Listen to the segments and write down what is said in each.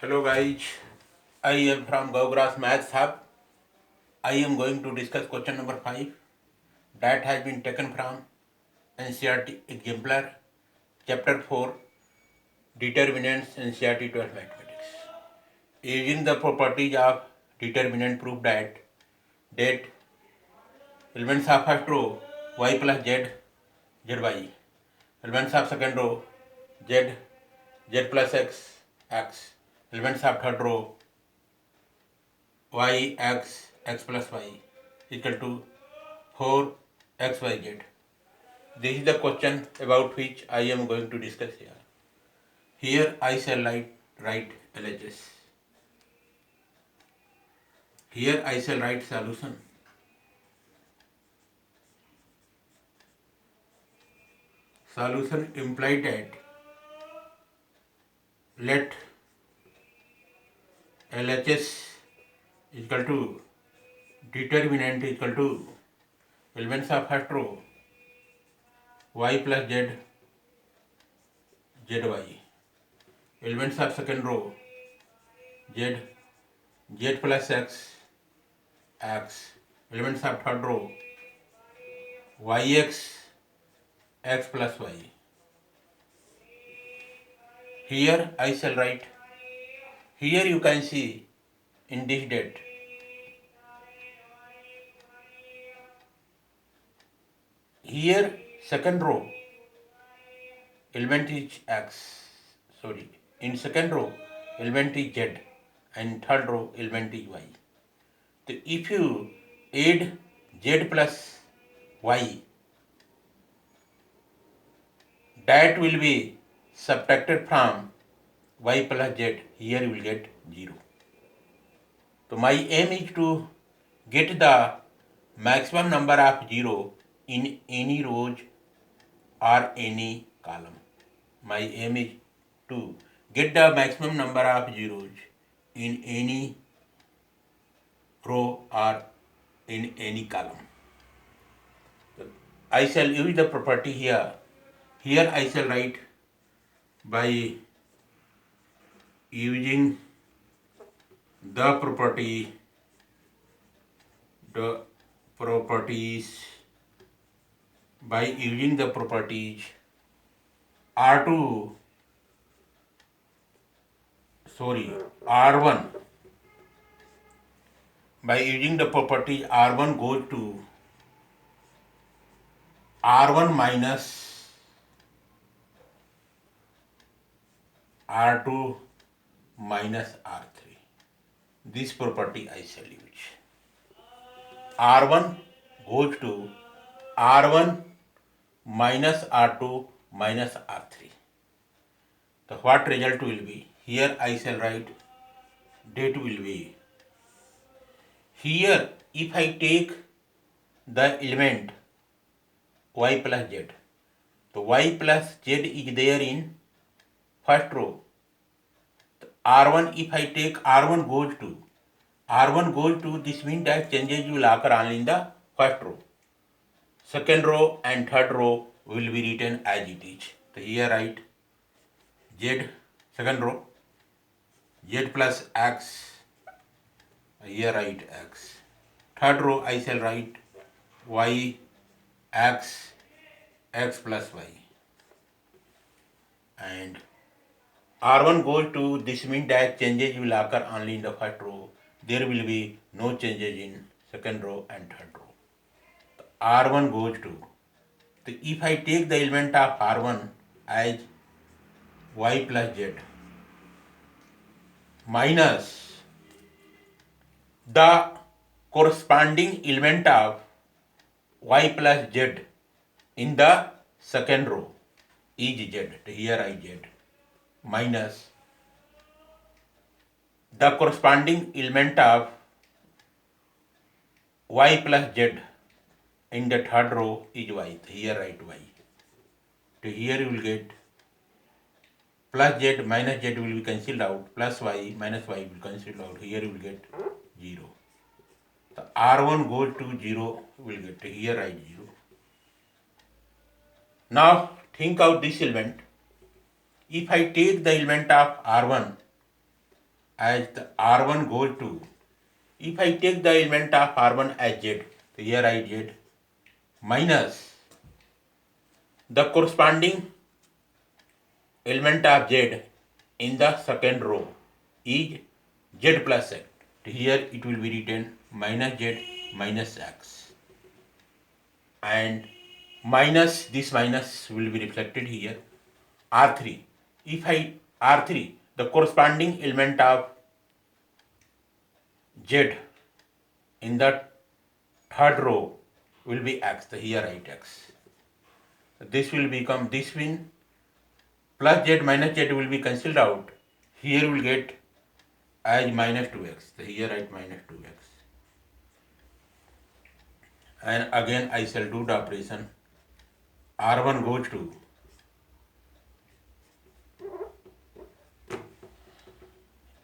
Hello guys, I am from Gaugrass Maths Hub. I am going to discuss question number 5 that has been taken from NCERT exemplar chapter 4 determinants NCERT 12 mathematics. Using the properties of determinant prove that elements of first row y plus z zy, elements of second row z z plus x, elements of third row y x plus y equal to 4 x y z. This is the question about which I am going to discuss here. Here I shall write LHS. Here I shall write solution. Solution implied that let LHS equal to determinant equal to elements of first row y plus z zy, elements of second row z z plus x, elements of third row yx x plus y. Here I shall write, here you can see in this date, here second row element is in second row element is z and third row element is y. So if you add z plus y, that will be subtracted from y plus z, here you will get 0. So my aim is to get the maximum number of 0 in any rows or any column. My aim is to get the maximum number of zeros in any row or in any column. So I shall use the property here. Here I shall write by using the properties by using the properties R1 by using the property R1 goes to R1 minus R2 minus R3. This property I shall use. R1 goes to R1 minus R2 minus R3. So what result will be? Here I shall write that will be. Here if I take the element y plus z, so y plus z is there in first row. R1 if I take R1 goes to, this means that changes will occur only in the first row. Second row and third row will be written as it is. So here write z second row z plus x, here write x. Third row I shall write y x plus y, and R1 goes to, this means that changes will occur only in the first row. There will be no changes in second row and third row. R1 goes to. So if I take the element of R1 as y plus z minus the corresponding element of y plus z in the second row is z, here I z, minus the corresponding element of y plus z in the third row is y, here write y. So here you will get plus z minus z will be cancelled out, plus y minus y will cancel out, here you will get 0. So R1 goes to 0, will get, here write 0. Now think out this element. If I take the element of R1 as the R1 goes to, if I take the element of R1 as Z, so here I Z minus the corresponding element of Z in the second row is Z plus X. Here it will be written minus Z minus X, and minus this minus will be reflected here R3. If I R3, the corresponding element of Z in the third row will be X. So here write X. This will become, this will plus Z minus Z will be cancelled out. Here we will get as minus 2x. So here write minus 2x. And again I shall do the operation. R1 goes to,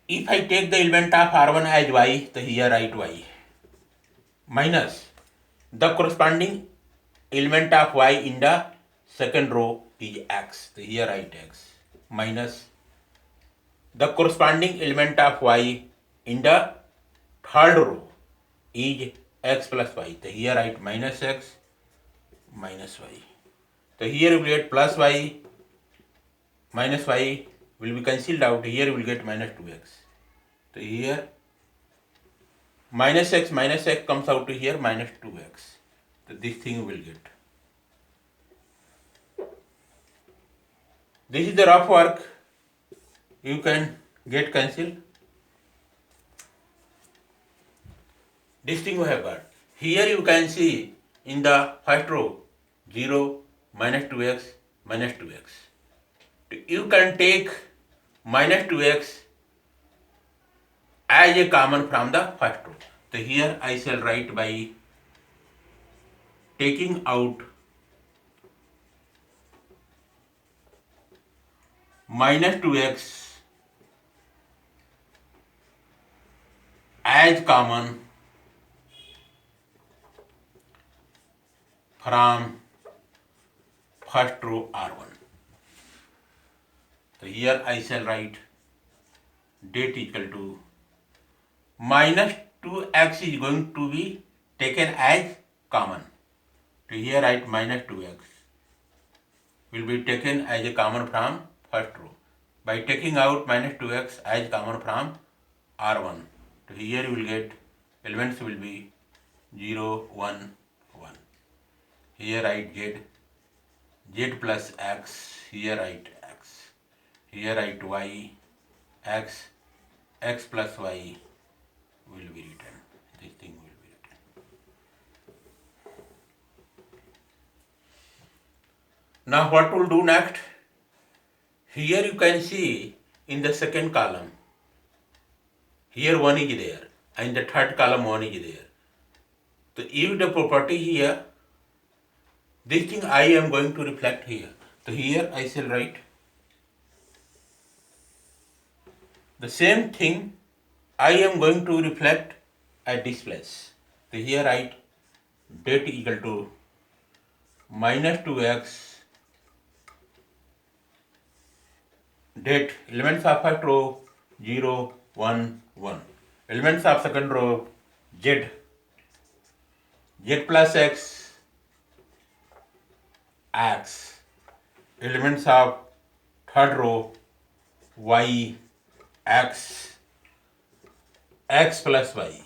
if I take the element of R1 as y, so here write y minus the corresponding element of y in the second row is x. So here write x minus the corresponding element of y in the third row is x plus y. So here write minus x minus y. So here we will get plus y minus y will be cancelled out. Here we will get minus 2x. So here minus x comes out to here minus 2x. So this thing we will get. This is the rough work. You can get cancelled. This thing we have got. Here you can see in the first row 0, minus 2x, minus 2x. You can take minus 2x as a common from the first row. So here I shall write by taking out minus 2x as common from first row R1. So here I shall write date equal to minus 2x is going to be taken as common. So here write minus 2x will be taken as a common from first row by taking out minus 2x as common from R1. So here you will get elements will be 0, 1, 1. Here write z plus x, here write x, here write y, x plus y will be written. This thing will be written. Now what we'll do next? Here you can see in the second column, here 1 is there, and the third column 1 is there. So if the property here, this thing I am going to reflect here. So here I shall write the same thing I am going to reflect at this place. So here write date equal to minus 2x, date elements of first row 0, 1, 1. Elements of second row z plus x, x. Elements of third row y, x plus y.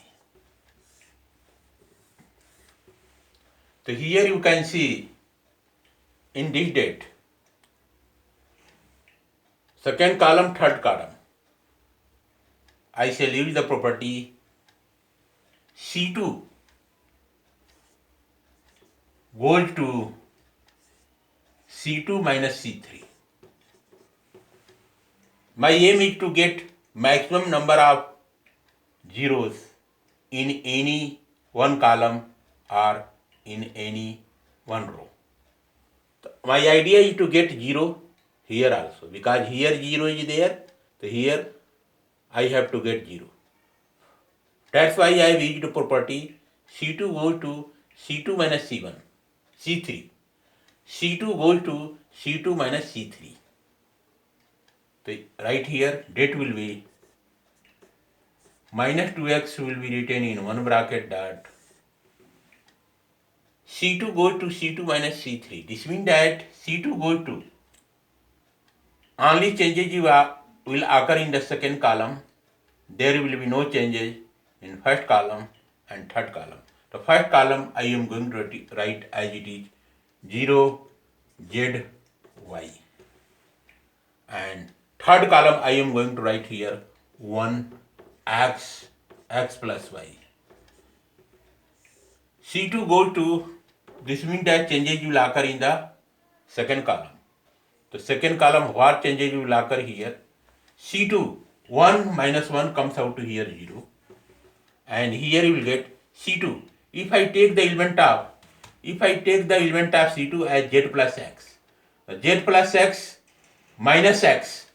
So here you can see in this date, second column, third column, I shall use the property C2 goes to C2 minus C3. My aim is to get maximum number of zeros in any one column or in any one row. My idea is to get 0 here also, because here 0 is there, so here I have to get 0. That's why I have used the property C2 goes to C2 minus C1, C3. C2 goes to C2 minus C3. So right here date will be minus 2x will be written in one bracket that C2 goes to C2 minus C3. This means that C2 goes to only changes will occur in the second column. There will be no changes in first column and third column. The first column I am going to write as it is 0 z y, and third column I am going to write here 1 x plus y. C2 goes to, this means that changes will occur in the second column. The second column, what changes will occur here? C2, 1 minus 1 comes out to here 0. And here you will get C2. If I take the element of C2 as z plus x, z plus x minus x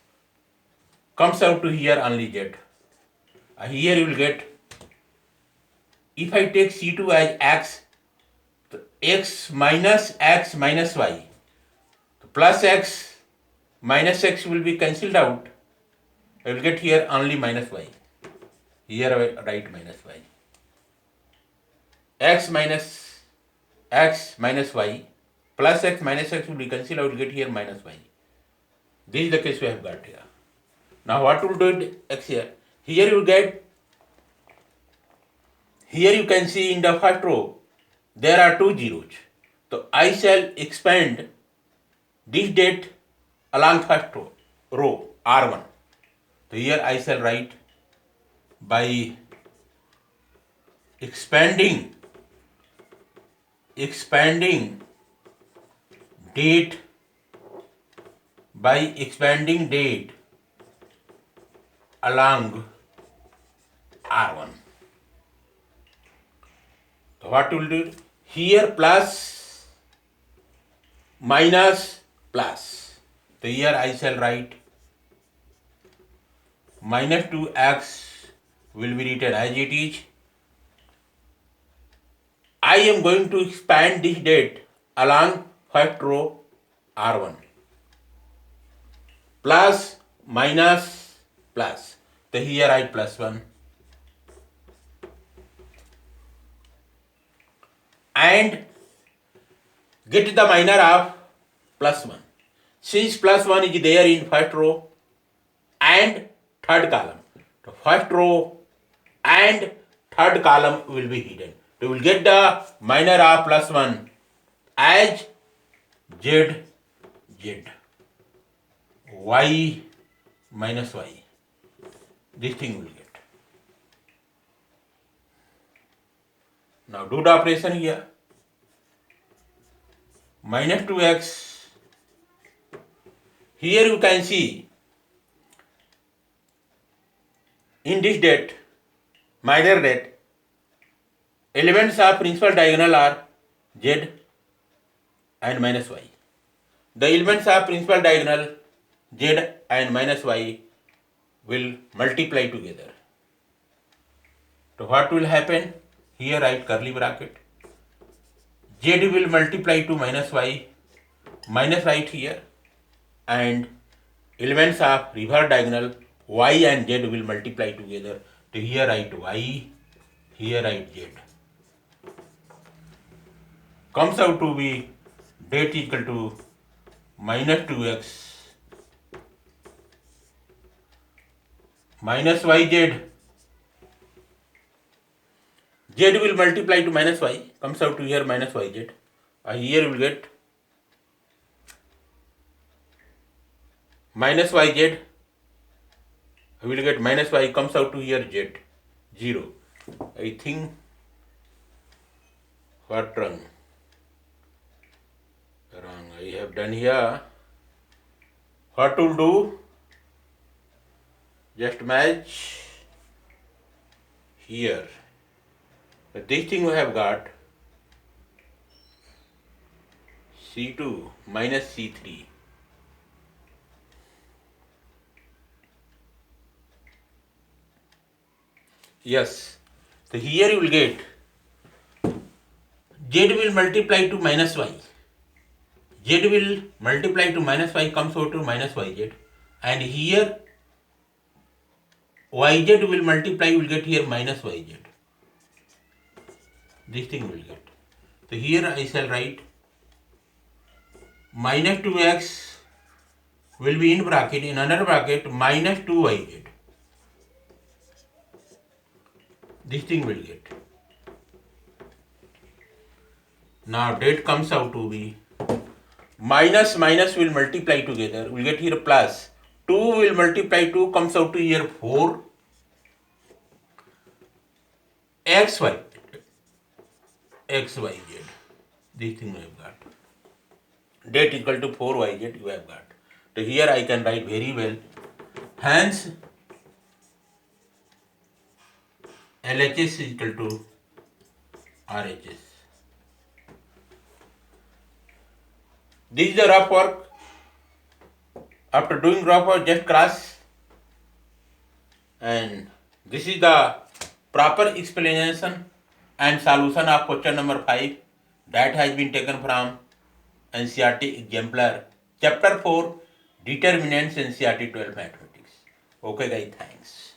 comes out to here only z. Here you will get, if I take C2 as x, x minus y, plus x minus x will be cancelled out. I will get here only minus y. Here I write minus y. X minus y plus x minus x will be cancelled. I will get here minus y. This is the case we have got here. Now what will do it x here? Here you get, here you can see in the first row there are two zeros. So I shall expand this date along first row R1. So here I shall write by expanding date along R1. So what will do? Here plus minus plus. So here I shall write minus 2x will be written as it is. I am going to expand this date along first row R1. Plus minus plus. So here I plus 1. And get the minor of plus 1. Since plus 1 is there in first row and third column, the first row and third column will be hidden. We will get the minor of plus 1 as z y minus y. This thing will get. Now do the operation here. Minus 2x. Here you can see in this date, minor date, elements of principal diagonal are z and minus y. The elements of principal diagonal z and minus y will multiply together. So what will happen? Here write curly bracket. Z will multiply to minus y, minus right here, and elements of reverse diagonal y and z will multiply together. So here write y, here write z. Comes out to be date equal to minus 2x minus yz. Z will multiply to minus y, comes out to here minus yz. Here you will get minus yz. I will get minus y, comes out to here z, 0. I think what wrong I have done here. What to do? Just match here. But this thing we have got C2 minus C3. Yes. So here you will get Z will multiply to minus y. Z will multiply to minus y, comes out to minus yz. And here yz will multiply, you will get here minus yz. This thing will get. So here I shall write minus 2x will be in bracket, in another bracket minus 2yz. This thing will get. Now that comes out to be minus minus will multiply together. We'll get here plus. 2 will multiply 2 comes out to here 4. xy. xyz. This thing we have got. Dat equal to 4yz you have got. So here I can write very well. Hence LHS is equal to RHS. This is the rough work. After doing rough work, just cross. And this is the proper explanation and solution of question number 5 that has been taken from NCERT exemplar chapter 4 determinants NCERT 12 mathematics. Okay guys, thanks.